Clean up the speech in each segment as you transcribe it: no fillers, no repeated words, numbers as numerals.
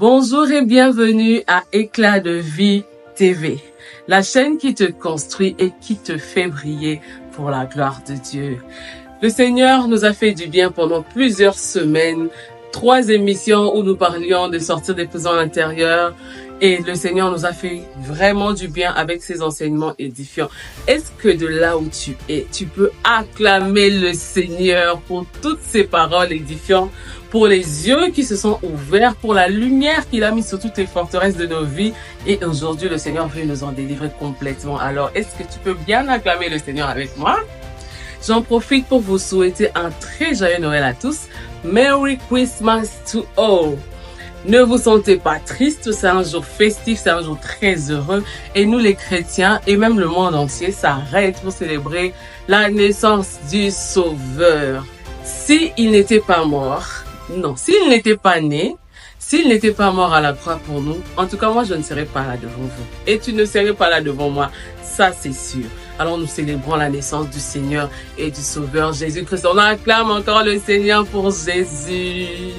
Bonjour et bienvenue à Éclat de vie TV, la chaîne qui te construit et qui te fait briller pour la gloire de Dieu. Le Seigneur nous a fait du bien pendant plusieurs semaines, 3 émissions où nous parlions de sortir des prisons intérieures et le Seigneur nous a fait vraiment du bien avec ses enseignements édifiants. Est-ce que de là où tu es, tu peux acclamer le Seigneur pour toutes ces paroles édifiantes, pour les yeux qui se sont ouverts, pour la lumière qu'il a mis sur toutes les forteresses de nos vies. Et aujourd'hui, le Seigneur veut nous en délivrer complètement. Alors, est-ce que tu peux bien acclamer le Seigneur avec moi? J'en profite pour vous souhaiter un très joyeux Noël à tous. Merry Christmas to all. Ne vous sentez pas triste, c'est un jour festif, c'est un jour très heureux. Et nous les chrétiens et même le monde entier s'arrêtent pour célébrer la naissance du Sauveur. S'il n'était pas mort, non, s'il n'était pas né, s'il n'était pas mort à la croix pour nous, en tout cas moi je ne serais pas là devant vous. Et tu ne serais pas là devant moi, ça c'est sûr. Alors nous célébrons la naissance du Seigneur et du Sauveur Jésus-Christ. On acclame encore le Seigneur pour Jésus.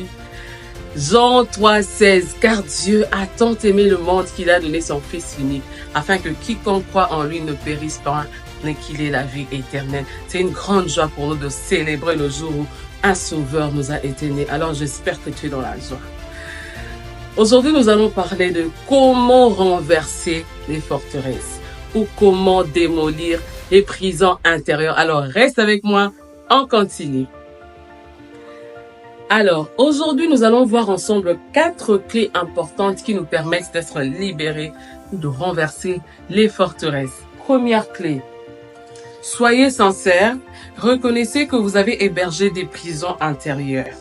Jean 3,16, car Dieu a tant aimé le monde qu'il a donné son Fils unique, afin que quiconque croit en lui ne périsse pas, mais qu'il ait la vie éternelle. C'est une grande joie pour nous de célébrer le jour où un Sauveur nous a été né. Alors j'espère que tu es dans la joie. Aujourd'hui, nous allons parler de comment renverser les forteresses ou comment démolir les prisons intérieures. Alors reste avec moi, on continue. Alors, aujourd'hui, nous allons voir ensemble 4 clés importantes qui nous permettent d'être libérés, de renverser les forteresses. Première clé, soyez sincères, reconnaissez que vous avez hébergé des prisons intérieures.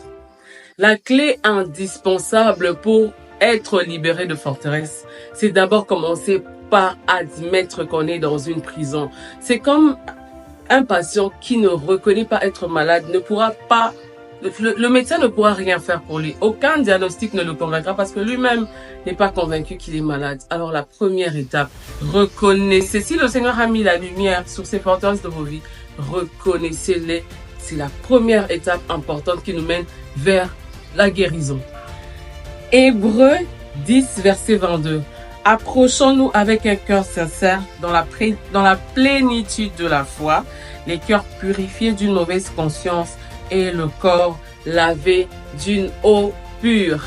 La clé indispensable pour être libéré de forteresses, c'est d'abord commencer par admettre qu'on est dans une prison. C'est comme un patient qui ne reconnaît pas être malade ne pourra pas. Le médecin ne pourra rien faire pour lui. Aucun diagnostic ne le convaincra parce que lui-même n'est pas convaincu qu'il est malade. Alors la première étape, reconnaissez. Si le Seigneur a mis la lumière sur ces forteresses de vos vies, reconnaissez-les. C'est la première étape importante qui nous mène vers la guérison. Hébreux 10, verset 22. Approchons-nous avec un cœur sincère dans la plénitude de la foi, les cœurs purifiés d'une mauvaise conscience et le corps lavé d'une eau pure.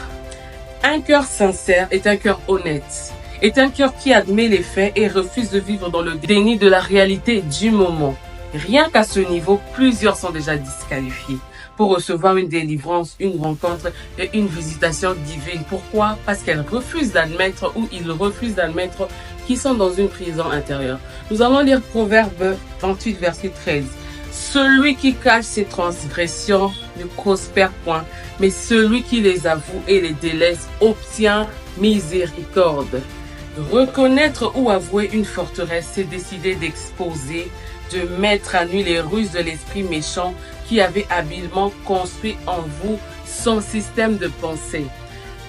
Un cœur sincère est un cœur honnête, est un cœur qui admet les faits et refuse de vivre dans le déni de la réalité du moment. Rien qu'à ce niveau, plusieurs sont déjà disqualifiés pour recevoir une délivrance, une rencontre et une visitation divine. Pourquoi? Parce qu'elles refusent d'admettre ou ils refusent d'admettre qu'ils sont dans une prison intérieure. Nous allons lire Proverbe 28, verset 13. Celui qui cache ses transgressions ne prospère point, mais celui qui les avoue et les délaisse obtient miséricorde. Reconnaître ou avouer une forteresse, c'est décider d'exposer, de mettre à nu les ruses de l'esprit méchant qui avait habilement construit en vous son système de pensée.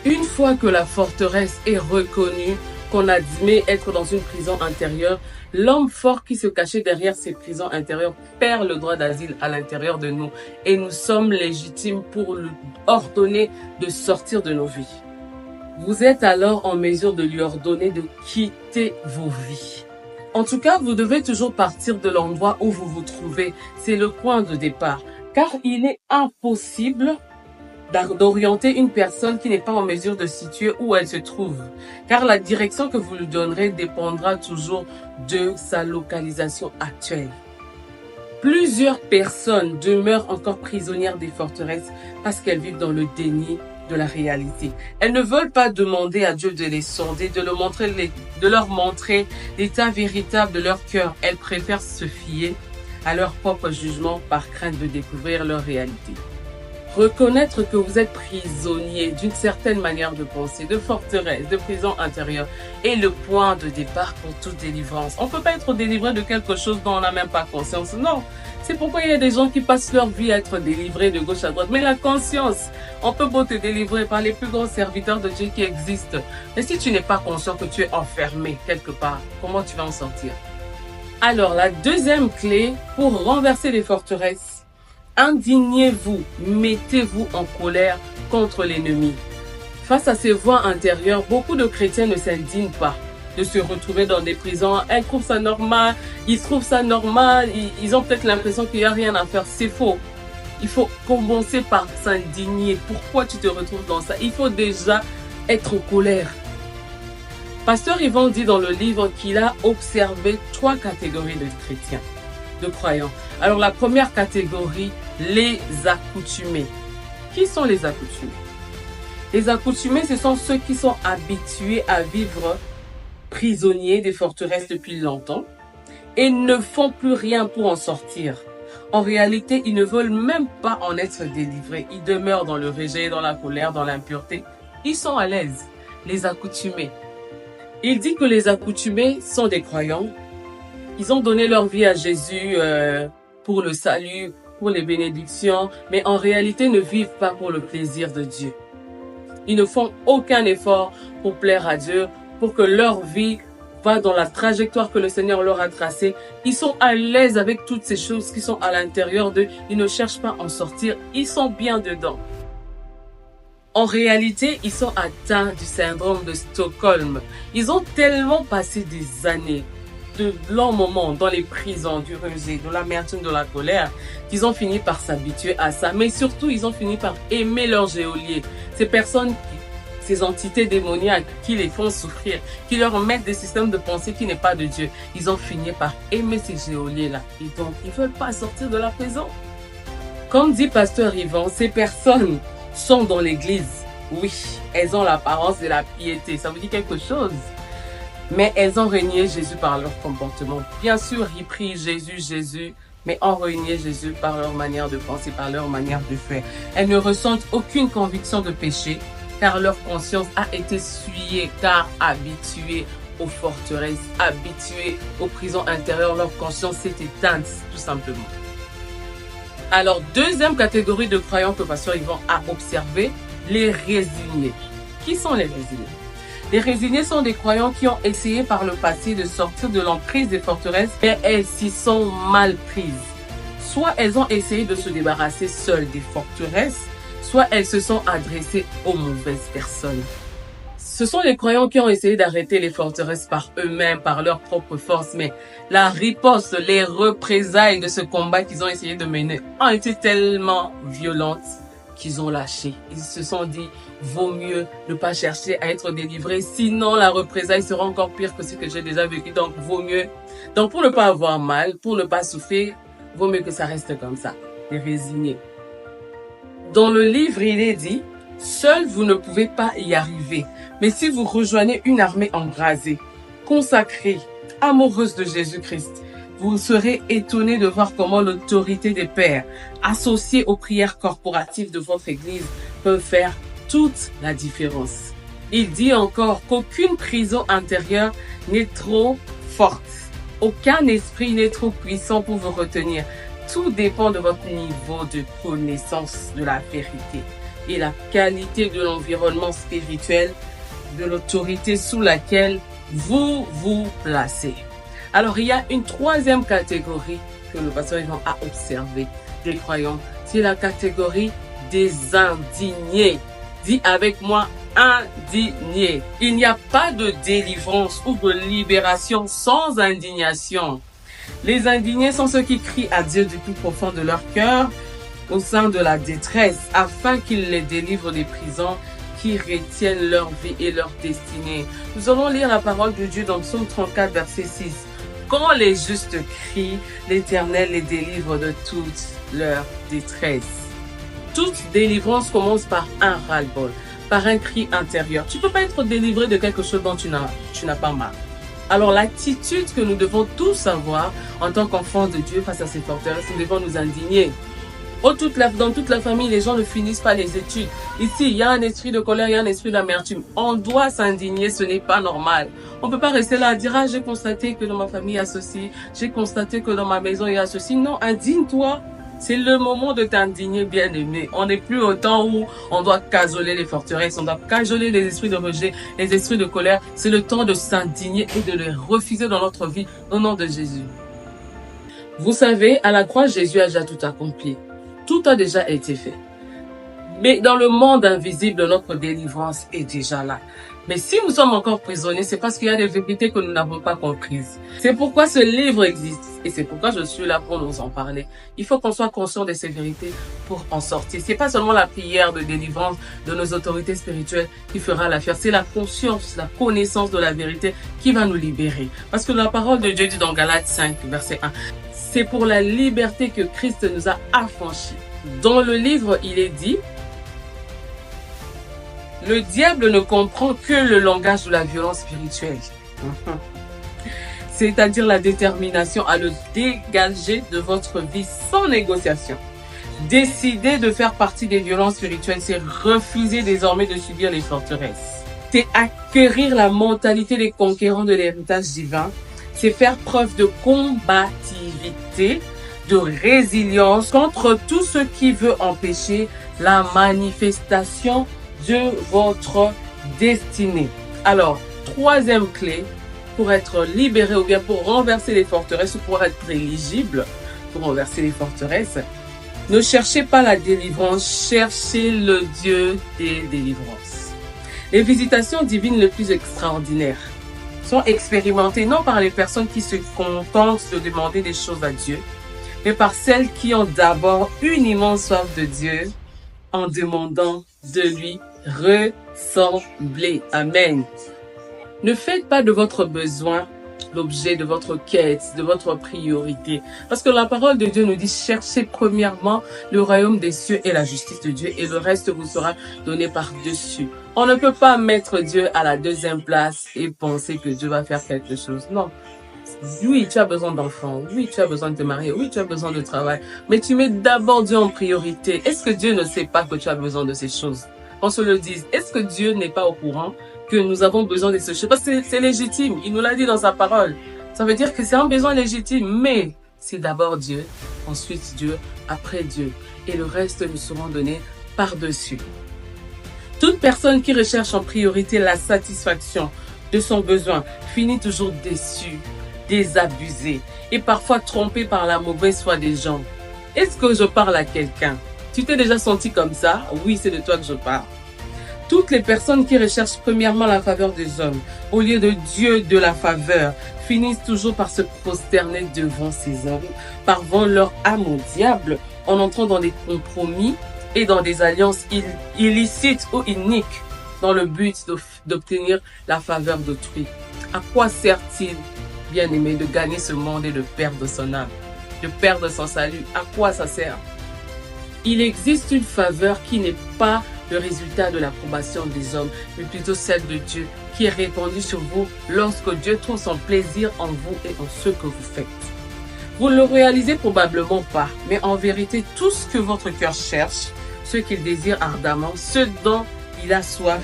Une fois que la forteresse est reconnue, qu'on admet être dans une prison intérieure, l'homme fort qui se cachait derrière ces prisons intérieures perd le droit d'asile à l'intérieur de nous et nous sommes légitimes pour lui ordonner de sortir de nos vies. Vous êtes alors en mesure de lui ordonner de quitter vos vies. En tout cas, vous devez toujours partir de l'endroit où vous vous trouvez. C'est le point de départ, car il est impossible d'orienter une personne qui n'est pas en mesure de situer où elle se trouve. Car la direction que vous lui donnerez dépendra toujours de sa localisation actuelle. Plusieurs personnes demeurent encore prisonnières des forteresses parce qu'elles vivent dans le déni de la réalité. Elles ne veulent pas demander à Dieu de les sonder, de leur montrer l'état véritable de leur cœur. Elles préfèrent se fier à leur propre jugement par crainte de découvrir leur réalité. Reconnaître que vous êtes prisonnier d'une certaine manière de penser, de forteresse, de prison intérieure est le point de départ pour toute délivrance. On ne peut pas être délivré de quelque chose dont on n'a même pas conscience. Non, c'est pourquoi il y a des gens qui passent leur vie à être délivrés de gauche à droite. Mais la conscience, on peut pas te délivrer par les plus grands serviteurs de Dieu qui existent. Mais si tu n'es pas conscient que tu es enfermé quelque part, comment tu vas en sortir? Alors, la deuxième clé pour renverser les forteresses, indignez-vous, mettez-vous en colère contre l'ennemi. Face à ces voix intérieures, beaucoup de chrétiens ne s'indignent pas de se retrouver dans des prisons. Elles trouvent ça normal, ils trouvent ça normal, ils ont peut-être l'impression qu'il n'y a rien à faire. C'est faux. Il faut commencer par s'indigner. Pourquoi tu te retrouves dans ça? Il faut déjà être en colère. Pasteur Yvan dit dans le livre qu'il a observé 3 catégories de chrétiens, de croyants. Alors la première catégorie, les accoutumés. Qui sont les accoutumés? Les accoutumés, ce sont ceux qui sont habitués à vivre prisonniers des forteresses depuis longtemps et ne font plus rien pour en sortir. En réalité, ils ne veulent même pas en être délivrés. Ils demeurent dans le rejet, dans la colère, dans l'impureté. Ils sont à l'aise, les accoutumés. Il dit que les accoutumés sont des croyants. Ils ont donné leur vie à Jésus pour le salut, pour les bénédictions, mais en réalité ne vivent pas pour le plaisir de Dieu. Ils ne font aucun effort pour plaire à Dieu, pour que leur vie va dans la trajectoire que le Seigneur leur a tracée. Ils sont à l'aise avec toutes ces choses qui sont à l'intérieur d'eux. Ils ne cherchent pas à en sortir. Ils sont bien dedans. En réalité, ils sont atteints du syndrome de Stockholm. Ils ont tellement passé des années, de longs moments dans les prisons, du rejet, de l'amertume, de la colère, qu'ils ont fini par s'habituer à ça. Mais surtout, ils ont fini par aimer leur geôlier. Ces personnes, ces entités démoniaques qui les font souffrir, qui leur mettent des systèmes de pensée qui n'est pas de Dieu. Ils ont fini par aimer ces geôliers-là. Et donc, ils ne veulent pas sortir de la prison. Comme dit Pasteur Yvan, ces personnes sont dans l'église. Oui, elles ont l'apparence de la piété. Ça vous dit quelque chose? Mais elles ont renié Jésus par leur comportement. Bien sûr, ils prient Jésus, mais ont renié Jésus par leur manière de penser, par leur manière de faire. Elles ne ressentent aucune conviction de péché, car leur conscience a été souillée, car habituée aux forteresses, habituée aux prisons intérieures. Leur conscience s'est éteinte, tout simplement. Alors, deuxième catégorie de croyants que Pasteur Yvan a observé, les résignés. Qui sont les résignés? Les résignés sont des croyants qui ont essayé par le passé de sortir de l'emprise des forteresses, mais elles s'y sont mal prises. Soit elles ont essayé de se débarrasser seules des forteresses, soit elles se sont adressées aux mauvaises personnes. Ce sont les croyants qui ont essayé d'arrêter les forteresses par eux-mêmes, par leur propre force, mais la riposte, les représailles de ce combat qu'ils ont essayé de mener ont été tellement violentes qu'ils ont lâché. Ils se sont dit, vaut mieux ne pas chercher à être délivré, sinon la représaille sera encore pire que ce que j'ai déjà vécu, donc vaut mieux. Donc pour ne pas avoir mal, pour ne pas souffrir, vaut mieux que ça reste comme ça, les résignés. Dans le livre, il est dit, seul vous ne pouvez pas y arriver, mais si vous rejoignez une armée embrasée, consacrée, amoureuse de Jésus-Christ, vous serez étonné de voir comment l'autorité des pères, associée aux prières corporatives de votre église, peut faire toute la différence. Il dit encore qu'aucune prison intérieure n'est trop forte. Aucun esprit n'est trop puissant pour vous retenir. Tout dépend de votre niveau de connaissance de la vérité et la qualité de l'environnement spirituel, de l'autorité sous laquelle vous vous placez. Alors, il y a une troisième catégorie que le pasteur Yvan a observée des croyants. C'est la catégorie des indignés. Dis avec moi, indignés. Il n'y a pas de délivrance ou de libération sans indignation. Les indignés sont ceux qui crient à Dieu du plus profond de leur cœur au sein de la détresse afin qu'il les délivre des prisons qui retiennent leur vie et leur destinée. Nous allons lire la parole de Dieu dans Psaume 34, verset 6. Quand les justes crient, l'Éternel les délivre de toute leur détresse. Toute délivrance commence par un ras-le-bol, par un cri intérieur. Tu ne peux pas être délivré de quelque chose dont tu n'as pas marre. Alors l'attitude que nous devons tous avoir en tant qu'enfants de Dieu face à ces forteresses, nous devons nous indigner. Dans toute la famille, les gens ne finissent pas les études. Ici, il y a un esprit de colère, il y a un esprit d'amertume. On doit s'indigner, ce n'est pas normal. On ne peut pas rester là à dire, ah, j'ai constaté que dans ma famille, il y a ceci. J'ai constaté que dans ma maison, il y a ceci. Non, indigne-toi. C'est le moment de t'indigner, bien-aimé. On n'est plus au temps où on doit cajoler les forteresses, on doit cajoler les esprits de rejet, les esprits de colère. C'est le temps de s'indigner et de les refuser dans notre vie au nom de Jésus. Vous savez, à la croix, Jésus a déjà tout accompli. Tout a déjà été fait. Mais dans le monde invisible, notre délivrance est déjà là. Mais si nous sommes encore prisonniers, c'est parce qu'il y a des vérités que nous n'avons pas comprises. C'est pourquoi ce livre existe. Et c'est pourquoi je suis là pour nous en parler. Il faut qu'on soit conscient de ces vérités pour en sortir. C'est pas seulement la prière de délivrance de nos autorités spirituelles qui fera l'affaire. C'est la conscience, la connaissance de la vérité qui va nous libérer. Parce que la parole de Dieu dit dans Galates 5, verset 1, c'est pour la liberté que Christ nous a affranchis. Dans le livre, il est dit, le diable ne comprend que le langage de la violence spirituelle. C'est-à-dire la détermination à le dégager de votre vie sans négociation. Décider de faire partie des violences spirituelles, c'est refuser désormais de subir les forteresses. C'est acquérir la mentalité des conquérants de l'héritage divin. C'est faire preuve de combativité, de résilience contre tout ce qui veut empêcher la manifestation de votre destinée. Alors, troisième clé pour être libéré ou bien pour renverser les forteresses ou pour être éligible pour renverser les forteresses, ne cherchez pas la délivrance, cherchez le Dieu des délivrances. Les visitations divines les plus extraordinaires sont expérimentées non par les personnes qui se contentent de demander des choses à Dieu, mais par celles qui ont d'abord une immense soif de Dieu en demandant de lui ressembler. Amen. Ne faites pas de votre besoin l'objet de votre quête, de votre priorité. Parce que la parole de Dieu nous dit, cherchez premièrement le royaume des cieux et la justice de Dieu et le reste vous sera donné par-dessus. On ne peut pas mettre Dieu à la deuxième place et penser que Dieu va faire quelque chose. Non. Oui, tu as besoin d'enfants. Oui, tu as besoin de te marier. Oui, tu as besoin de travail. Mais tu mets d'abord Dieu en priorité. Est-ce que Dieu ne sait pas que tu as besoin de ces choses? On se le dise. Est-ce que Dieu n'est pas au courant que nous avons besoin de ces choses? Parce que c'est légitime. Il nous l'a dit dans sa parole. Ça veut dire que c'est un besoin légitime. Mais c'est d'abord Dieu, ensuite Dieu, après Dieu. Et le reste nous seront donnés par-dessus. Toute personne qui recherche en priorité la satisfaction de son besoin finit toujours déçue, désabusée et parfois trompée par la mauvaise foi des gens. Est-ce que je parle à quelqu'un? Tu t'es déjà senti comme ça? Oui, c'est de toi que je parle. Toutes les personnes qui recherchent premièrement la faveur des hommes, au lieu de Dieu de la faveur, finissent toujours par se prosterner devant ces hommes, par vendre leur âme au diable, en entrant dans des compromis et dans des alliances illicites ou iniques, dans le but d'obtenir la faveur d'autrui. À quoi sert-il, bien-aimé, de gagner ce monde et de perdre son âme, de perdre son salut? À quoi ça sert? Il existe une faveur qui n'est pas le résultat de l'approbation des hommes, mais plutôt celle de Dieu, qui est répandue sur vous lorsque Dieu trouve son plaisir en vous et en ce que vous faites. Vous ne le réalisez probablement pas, mais en vérité, tout ce que votre cœur cherche, ce qu'il désire ardemment, ce dont il a soif,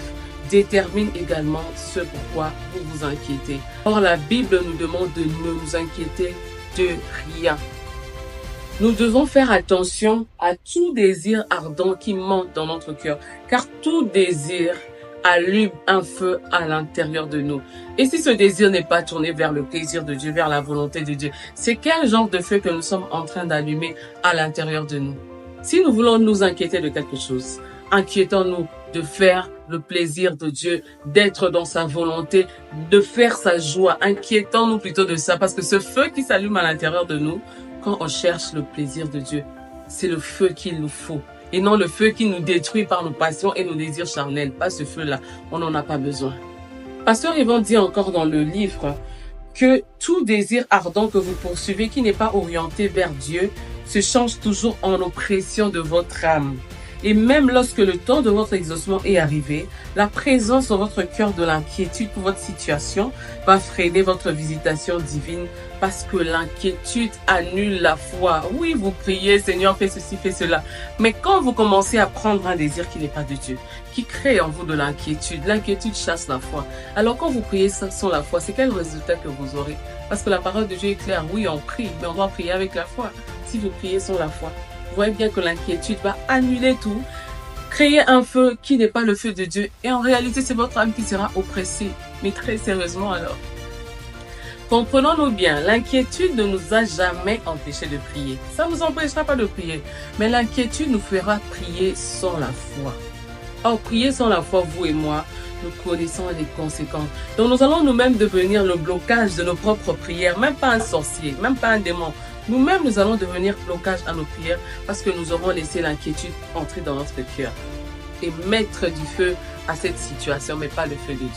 détermine également ce pourquoi vous vous inquiétez. Or, la Bible nous demande de ne nous inquiéter de rien. Nous devons faire attention à tout désir ardent qui monte dans notre cœur, car tout désir allume un feu à l'intérieur de nous. Et si ce désir n'est pas tourné vers le plaisir de Dieu, vers la volonté de Dieu, c'est quel genre de feu que nous sommes en train d'allumer à l'intérieur de nous? Si nous voulons nous inquiéter de quelque chose, inquiétons-nous de faire le plaisir de Dieu, d'être dans sa volonté, de faire sa joie. Inquiétons-nous plutôt de ça, parce que ce feu qui s'allume à l'intérieur de nous, quand on cherche le plaisir de Dieu, c'est le feu qu'il nous faut. Et non le feu qui nous détruit par nos passions et nos désirs charnels. Pas ce feu-là, on n'en a pas besoin. Pasteur Yvon dit encore dans le livre que tout désir ardent que vous poursuivez qui n'est pas orienté vers Dieu se change toujours en oppression de votre âme. Et même lorsque le temps de votre exaucement est arrivé, la présence dans votre cœur de l'inquiétude pour votre situation va freiner votre visitation divine parce que l'inquiétude annule la foi. Oui, vous priez, Seigneur, fais ceci, fais cela. Mais quand vous commencez à prendre un désir qui n'est pas de Dieu, qui crée en vous de l'inquiétude chasse la foi. Alors quand vous priez sans la foi, c'est quel résultat que vous aurez? Parce que la parole de Dieu est claire. Oui, on prie, mais on doit prier avec la foi. Si vous priez sans la foi, vous voyez bien que l'inquiétude va annuler tout, créer un feu qui n'est pas le feu de Dieu. Et en réalité, c'est votre âme qui sera oppressée. Mais très sérieusement alors. Comprenons-nous bien, l'inquiétude ne nous a jamais empêchés de prier. Ça ne nous empêchera pas de prier, mais l'inquiétude nous fera prier sans la foi. Or, prier sans la foi, vous et moi, nous connaissons les conséquences. Donc nous allons nous-mêmes devenir le blocage de nos propres prières, même pas un sorcier, même pas un démon. Nous-mêmes, nous allons devenir blocage à nos prières parce que nous aurons laissé l'inquiétude entrer dans notre cœur et mettre du feu à cette situation, mais pas le feu de Dieu.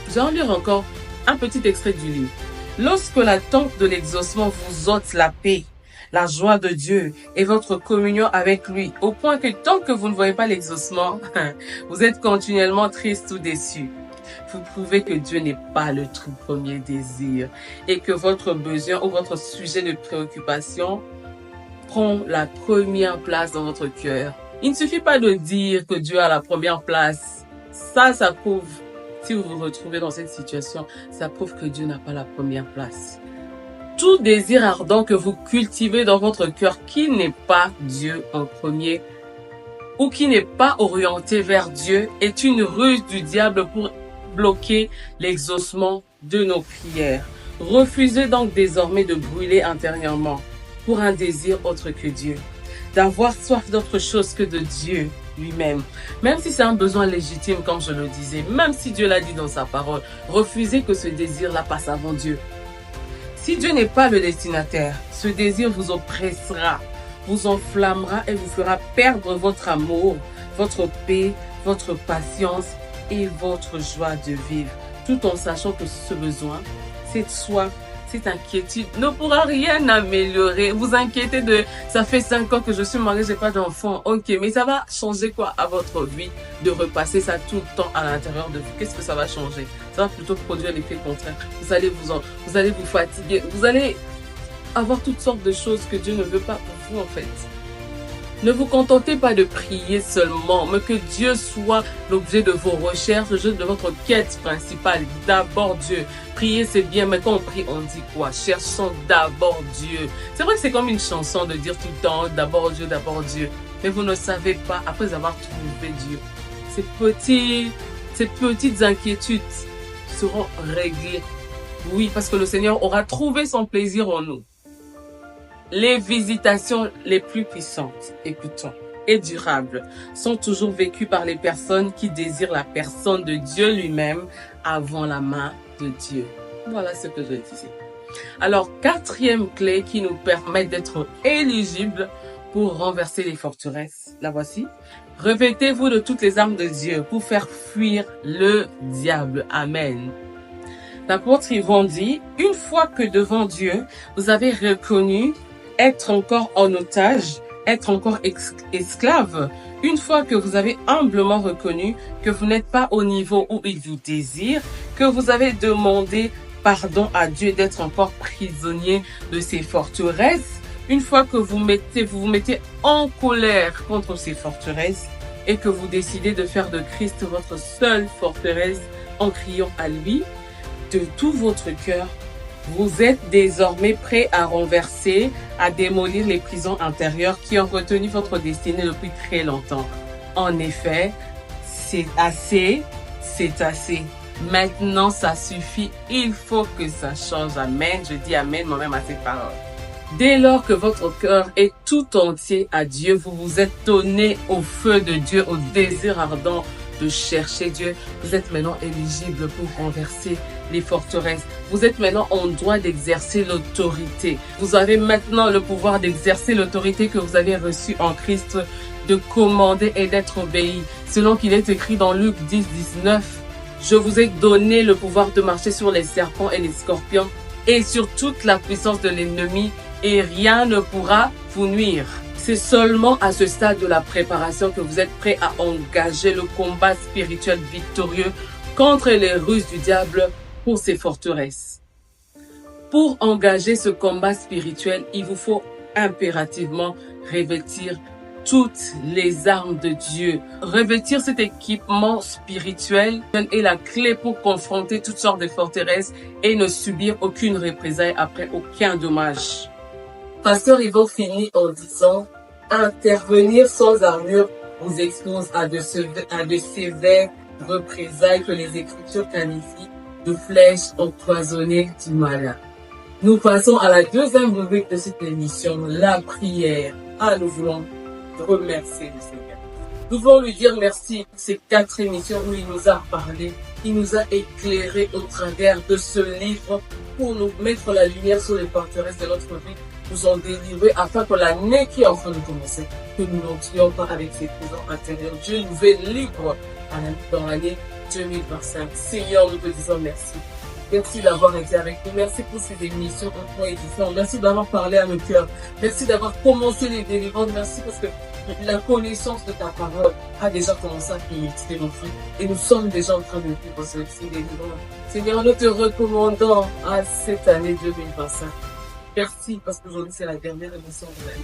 Nous allons lire encore un petit extrait du livre. Lorsque l'attente de l'exaucement vous ôte la paix, la joie de Dieu et votre communion avec lui, au point que tant que vous ne voyez pas l'exaucement, vous êtes continuellement triste ou déçu. Vous prouvez que Dieu n'est pas le tout premier désir et que votre besoin ou votre sujet de préoccupation prend la première place dans votre cœur. Il ne suffit pas de dire que Dieu a la première place. Ça prouve, si vous vous retrouvez dans cette situation, ça prouve que Dieu n'a pas la première place. Tout désir ardent que vous cultivez dans votre cœur qui n'est pas Dieu en premier ou qui n'est pas orienté vers Dieu est une ruse du diable pour bloquer l'exaucement de nos prières. Refusez donc désormais de brûler intérieurement pour un désir autre que Dieu, d'avoir soif d'autre chose que de Dieu lui-même. Même si c'est un besoin légitime, comme je le disais, même si Dieu l'a dit dans sa parole, refusez que ce désir-là passe avant Dieu. Si Dieu n'est pas le destinataire, ce désir vous oppressera, vous enflammera et vous fera perdre votre amour, votre paix, votre patience et votre joie de vivre, tout en sachant que ce besoin, cette soif, cette inquiétude ne pourra rien améliorer. Vous inquiétez de ça fait 5 ans que je suis mariée, j'ai pas d'enfant. Ok, mais ça va changer quoi à votre vie de repasser ça tout le temps à l'intérieur de vous? Qu'est-ce que ça va changer? Ça va plutôt produire l'effet contraire. Vous allez vous fatiguer. Vous allez avoir toutes sortes de choses que Dieu ne veut pas pour vous en fait. Ne vous contentez pas de prier seulement, mais que Dieu soit l'objet de vos recherches, l'objet de votre quête principale. D'abord Dieu. Prier c'est bien, mais quand on prie, on dit quoi? Cherchons d'abord Dieu. C'est vrai que c'est comme une chanson de dire tout le temps, d'abord Dieu, mais vous ne savez pas, après avoir trouvé Dieu, ces petites inquiétudes seront réglées. Oui, parce que le Seigneur aura trouvé son plaisir en nous. Les visitations les plus puissantes, écoutons, et durables, sont toujours vécues par les personnes qui désirent la personne de Dieu lui-même avant la main de Dieu. Voilà ce que je disais. Alors, 4e clé qui nous permet d'être éligibles pour renverser les forteresses. La voici. Revêtez-vous de toutes les armes de Dieu pour faire fuir le diable. Amen. L'apôtre Yvon dit, une fois que devant Dieu, vous avez reconnu être encore en otage, être encore esclave, une fois que vous avez humblement reconnu que vous n'êtes pas au niveau où il vous désire, que vous avez demandé pardon à Dieu d'être encore prisonnier de ces forteresses, une fois que vous vous mettez en colère contre ces forteresses et que vous décidez de faire de Christ votre seule forteresse en criant à lui de tout votre cœur, vous êtes désormais prêt à renverser, à démolir les prisons intérieures qui ont retenu votre destinée depuis très longtemps. En effet, c'est assez. Maintenant, ça suffit. Il faut que ça change. Amen. Je dis amen moi-même à ces paroles. Dès lors que votre cœur est tout entier à Dieu, vous vous êtes donné au feu de Dieu, au désir ardent de chercher Dieu. Vous êtes maintenant éligible pour renverser les forteresses. Vous êtes maintenant en droit d'exercer l'autorité. Vous avez maintenant le pouvoir d'exercer l'autorité que vous avez reçue en Christ, de commander et d'être obéi. Selon qu'il est écrit dans Luc 10, 19, je vous ai donné le pouvoir de marcher sur les serpents et les scorpions et sur toute la puissance de l'ennemi et rien ne pourra vous nuire. C'est seulement à ce stade de la préparation que vous êtes prêt à engager le combat spirituel victorieux contre les ruses du diable pour ces forteresses. Pour engager ce combat spirituel, il vous faut impérativement revêtir toutes les armes de Dieu. Revêtir cet équipement spirituel est la clé pour confronter toutes sortes de forteresses et ne subir aucune représailles après aucun dommage. Pasteur Yvon finit en disant, intervenir sans armure vous expose à de sévères représailles que les Écritures qualifient de flèches empoisonnées du malin. Nous passons à la deuxième rubrique de cette émission, la prière. Ah, nous voulons remercier le Seigneur. Nous voulons lui dire merci pour ces 4 émissions où il nous a parlé, il nous a éclairé au travers de ce livre pour nous mettre la lumière sur les forteresses de notre vie, nous en délivrer afin que l'année qui est en train de commencer, que nous n'entrions pas avec ces prisons intérieures. Dieu nous fait libre dans l'année 2025. Seigneur, nous te disons merci. Merci d'avoir été avec nous. Merci pour ces émissions encore édifiantes. Merci d'avoir parlé à nos cœurs. Merci d'avoir commencé les délivrances. Merci parce que la connaissance de ta parole a déjà commencé à pénétrer nos vies. Et nous sommes déjà en train de vivre ces délivrances. Seigneur, nous te recommandons à cette année 2025. Merci parce qu'aujourd'hui c'est la dernière émission de l'année.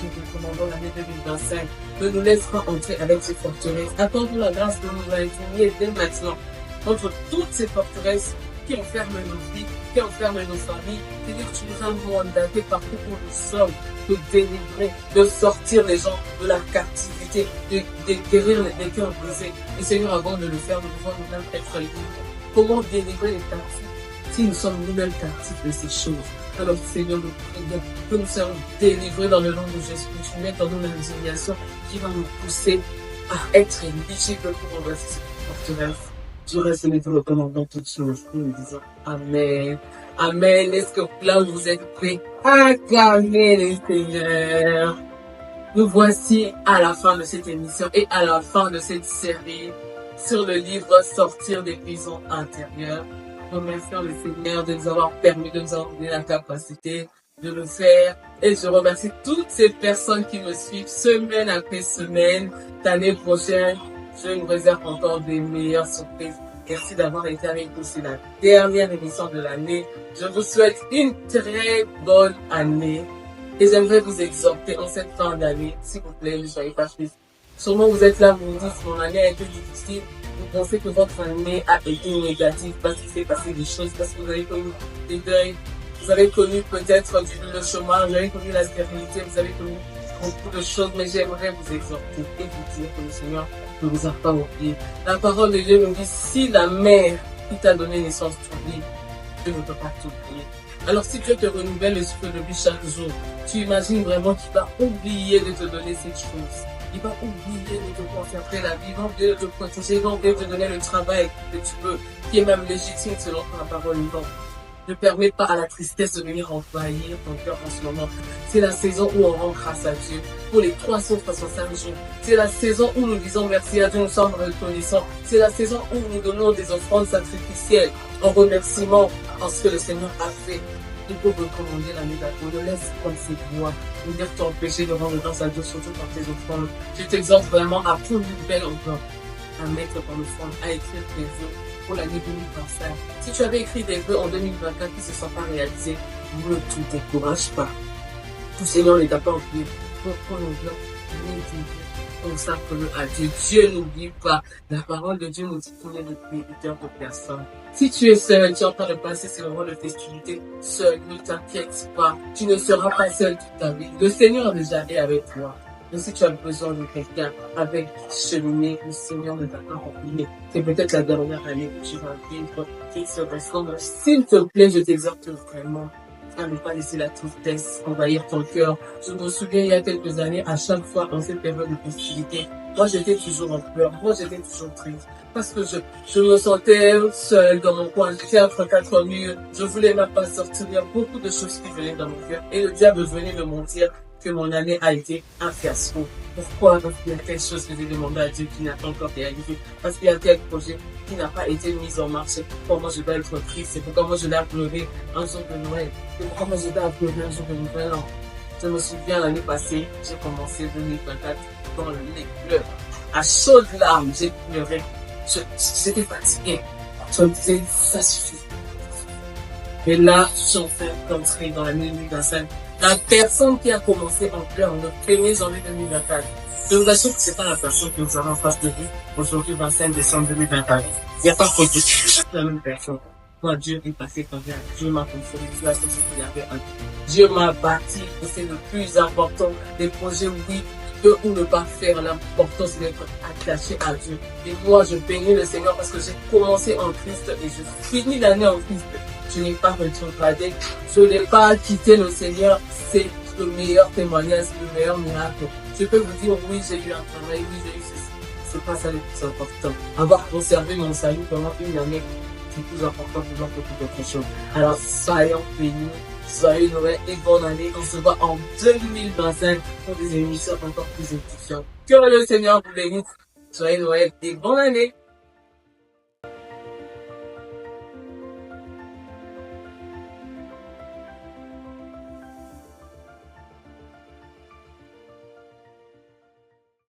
Nous te recommandons l'année 2025. Ne nous laisse pas entrer avec ces forteresses. Accorde-nous la grâce de nous indigner dès maintenant contre toutes ces forteresses qui enferment nos vies, qui enferment nos familles. C'est-à-dire que tu nous as mandaté partout où nous sommes de délivrer, de sortir les gens de la captivité, de guérir les cœurs brisés. Et Seigneur, avant de le faire, nous devons nous-mêmes être libres. Comment délivrer les captifs si nous sommes nous-mêmes captifs de ces choses? Alors Seigneur, nous prions que nous soyons délivrés dans le nom de Jésus. Que tu mettes en nous l'indignation qui va nous pousser à être éligibles pour renverser cette forteresse. Du reste, nous te recommandons toutes choses. Nous disons Amen. Amen. Est-ce que là où vous êtes prêts? Acclamez le Seigneur. Nous voici à la fin de cette émission et à la fin de cette série sur le livre Sortir des prisons intérieures. Remercions le Seigneur de nous avoir permis, de nous avoir donné la capacité de le faire. Et je remercie toutes ces personnes qui me suivent semaine après semaine. L'année prochaine, je nous réserve encore des meilleures surprises. Merci d'avoir été avec nous. C'est la dernière émission de l'année. Je vous souhaite une très bonne année. Et j'aimerais vous exhorter en cette fin d'année, s'il vous plaît, ne soyez pas tristes. Sûrement vous êtes là, vous vous dites, mon année a été difficile. Vous pensez que votre année a été négative parce qu'il s'est passé des choses, parce que vous avez connu des deuils, vous avez connu peut-être le chômage, vous avez connu la stérilité, vous avez connu beaucoup de choses, mais j'aimerais vous exhorter et vous dire que le Seigneur ne vous a pas oublié. La parole de Dieu nous dit, si la mère qui t'a donné naissance t'oublie, Dieu ne peut pas t'oublier. Alors si Dieu te renouvelle le souffle de vie chaque jour, tu imagines vraiment qu'il va oublier de te donner cette chose. Il va oublier de te consacrer la vie, il va oublier de te protéger, il va oublier de te donner le travail que tu veux, qui est même légitime selon ta parole. Non. Ne permets pas à la tristesse de venir envahir ton cœur en ce moment. C'est la saison où on rend grâce à Dieu pour les 365 jours. C'est la saison où nous disons merci à Dieu, nous sommes reconnaissants. C'est la saison où nous donnons des offrandes sacrificielles en remerciement en ce que le Seigneur a fait. Il faut recommander l'année d'après. Ne laisse pas ses voix nous dire ton péché devant le grâce à Dieu, surtout par tes offrandes. Je t'exhorte vraiment à prendre une belle offrande, à mettre ton offrande, à écrire tes vœux pour l'année 2025. Si tu avais écrit des vœux en 2024 qui ne se sont pas réalisés, ne te décourage pas. Tout Seigneur ne t'a pas oublié. Prends le blanc, consacre-le à Dieu. Dieu n'oublie pas. La parole de Dieu nous dit qu'on est le créateur de personnes. Si tu es seul, tu es en train de passer ce moment de festivité, seul, ne t'inquiète pas. Tu ne seras pas seul toute ta vie. Le Seigneur déjà est avec toi. Mais si tu as besoin de quelqu'un avec cheminer, le Seigneur ne t'a pas oublié. C'est peut-être la dernière année que tu vas vivre qui se ressemble. S'il te plaît, je t'exhorte vraiment à ne pas laisser la tristesse envahir ton cœur. Je me souviens, il y a quelques années, à chaque fois, dans cette période de festivité, moi, j'étais toujours en pleurs. Moi, j'étais toujours triste. Parce que je me sentais seule dans mon coin. J'étais entre 4 murs. Je voulais même pas sortir. Il y a beaucoup de choses qui venaient dans mon cœur. Et le diable venait de me dire que mon année a été un fiasco. Pourquoi? Parce qu'il y a quelque chose que j'ai demandé à Dieu qui n'a pas encore réalisé. Parce qu'il y a tel projet qui n'a pas été mis en marche. C'est pourquoi moi je dois être triste. C'est pourquoi moi je dois pleurer un jour de Noël. C'est pourquoi moi je dois pleurer un jour de Nouvel An. Je me souviens l'année passée, j'ai commencé 2024 dans les pleurs. À chaudes larmes, j'ai pleuré. J'étais fatiguée. Je me disais, ça suffit. Mais là, je suis enfin entrée dans l'année 2025. La personne qui a commencé en pleurs le 1er janvier 2024, je vous assure que c'est pas la personne que vous avez en face de vous aujourd'hui, 25 décembre 2024. Il n'y a pas photo, c'est la même personne. Moi, Dieu est passé par là. Dieu m'a consolé, Dieu a fait ce qu'il y avait en Dieu m'a bâti, c'est le plus important. Des projets, oui, peut ou ne pas faire. L'important, c'est d'être attaché à Dieu. Et moi, je bénis le Seigneur parce que j'ai commencé en Christ et je finis l'année en Christ. Je n'ai pas rétrogradé. Je n'ai pas quitté le Seigneur. C'est le meilleur témoignage, le meilleur miracle. Je peux vous dire, oui, j'ai eu un travail, oui, j'ai eu ceci. C'est pas ça le plus important. Avoir conservé mon salut pendant une année, c'est plus important que beaucoup d'autres choses. Alors, soyons bénis, soyez Noël et bonne année. On se voit en 2025 pour des émissions encore plus édifiantes. Que le Seigneur vous bénisse. Soyez Noël et bonne année.